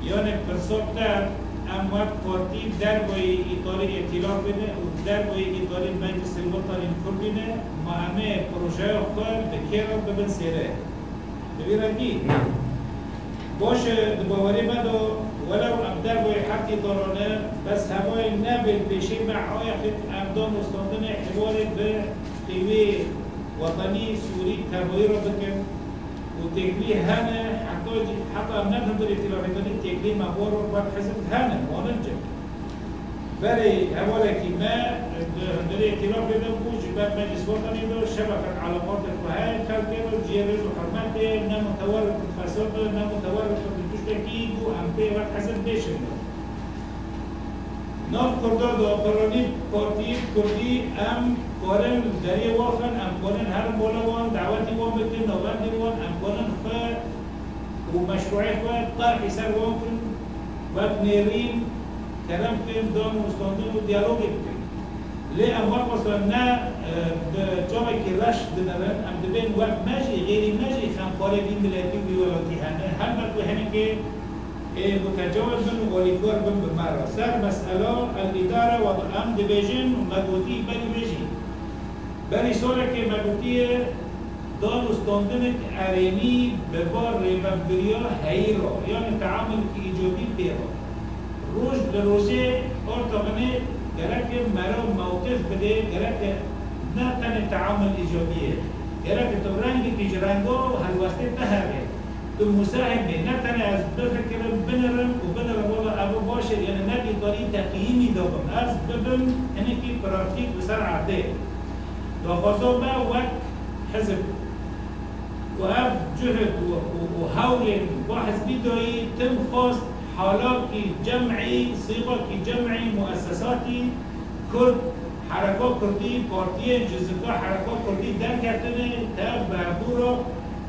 یعنی پرسوبتر ام وقت پارتی در بای ایتالی اطلاع بده و در بای ایتالی مجلس الوطنی کرد بینه ما همه پروژه خود بکیر رو ببین سیره ببینی باشه دباوری بدو ولو ابدار بوي حتى طرنا بس هواي نابل بشيء مع عائق أبدان مستندنا حوالي بقوي وطني سوري تغيير بكم وتقلي هنا حتى نفهم الاتفاقية تقلي مهور وبعد حسب هنا ونرجع بلي هواي كما الاتفاق بينهم وجبات مجلس وطني دو شبكة علاقات الفهاي خلقه وجيرز وحرمته نمتورط الفساد نمتورط تكيد وأمبي وقت حسب بيشن ناف كردا دو براني بارتي كردي أم قارن دري واخن أم قارن هر مولوان دعوتي وان بكن نوبان وان أم قارن خا ومشروعي خا طرح سر وان وقت نيرين كلام كن دون مستندين وديالوج كن ليه أم وقت وصلنا بجامع كلاش دنرن أم دبين وقت ماشي غير ماشي خام قارن دين ملاتي ويولاتي هنا هل بقى هنا كي متجاوز من وليكور بن بمرة سر مسألة الإدارة وضعهم دبيجين ومدوتي بني بيجين بني سورة كي مدوتي دان استندنك أريني ببار ريبابريا هيرو يعني تعامل إيجابي بيرو روج لروجي أرتغني جرك مرو موقف بدي جرك نتن التعامل إيجابية جرك تبرنج تجرنجو هالوسط تهرب المساهم نتن از بفكر بنرم وبنرم والله أبو باشر يعني نبي طريق تقييمي دوم از ببن هنيك براتيك بسرعة ده وخاصة ما وقت حزب وأب جهد وحاول واحد بدوي تم خاص حالات جمعي صيغة جمعي مؤسساتي كرد حركات كردي بارتية جزء حركات كردي در كتنه تاب بعبورة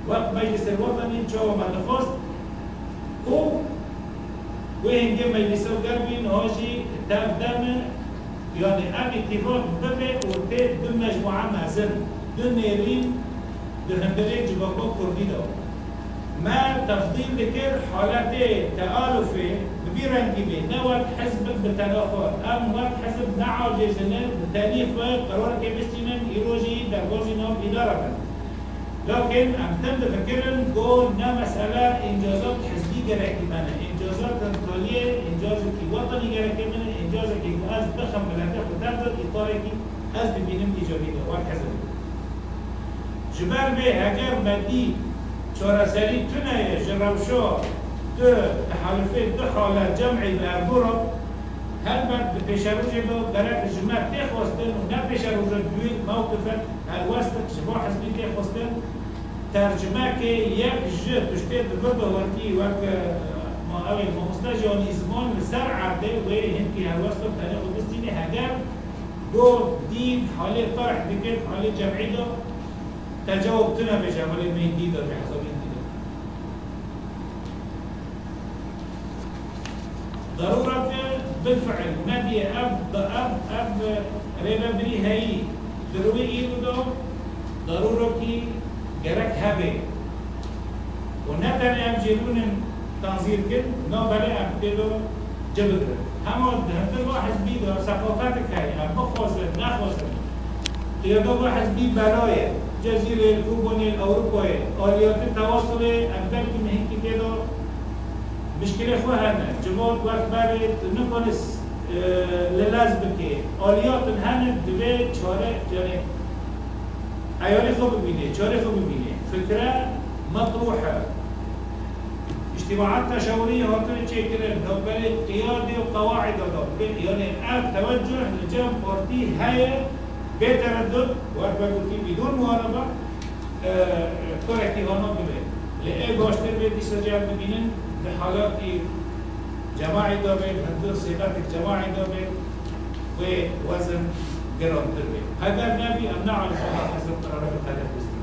وقت مجلس الوطني شو ما تخص وين جه مجلس القربين هاجي تاب دم يعني أب اتفاق ببه وتد بمجموعة مازن دنيرين دهندري جبهة كردي ده ما تفضيل ذكر حالات تآلفه ببيرنجي به نوع حزب بتناخر أم وقت حزب نعاجزنا بتانيف قرار كبستنا إيروجي درجة نوع إدارة لكن أم تم فكرن قول نا مسألة إنجازات حزبي جرائك منه إنجازات انتقالية إنجاز كي وطني جرائك منه إنجاز كي أز بخم بلده وتفضل إطارة كي أز ببينم إيجابي ده وقت حزب جبال به أجر مدي شارسالي تنايا جراوشا دو تحالفات دو حالات جمعي بأربورة هل بعد بپیشروجه دو برای جمع تخواستن و نه پیشروجه دوی موقفت هر واسطه شبا حزبی تخواستن ترجمه که یک جه تشتید برده ورکی وک ما اوی مستجانی زمان سر عرده و هم که هر واسطه تاني خودستینی هگر دو دین حالی طرح بکن حالی جمعی دو تجاوب تنا بشه حالی مهدی دو بحساب ضرورة بالفعل نبي أب ريبابري هاي دروي إيرودو ضرورة كي جرك هبه ونتن يمجلون تنظير كن نوبلي أبتدو جبر هما هندل واحد بيدو ثقافتك هاي أبو خوصر نخوصر قيادو واحد بي براية جزيرة الكوبوني الأوروبية آليات التواصل أبدال كي مهنكي كدو مشكلة فهنا جمهور وقت بارد نکنس للازم که آلیات هنه دوی چاره جانه ایالی خوب ببینه چاره خوب ببینه فکره مطروحه اجتماعات تشاورية هاتون تشكل نوبل قيادي وقواعد دولة يعني الآن توجه لجمع بارتي هي بتردد وأربعة بدون مهاربة كوركتي هانو ببين لأي باشتر بيتي سجال ببينن بحالات جماعي دابين هندو صيغات جماعي دابين ووزن جرام تربين هذا النبي أمنع على حسب قرارات الخلافة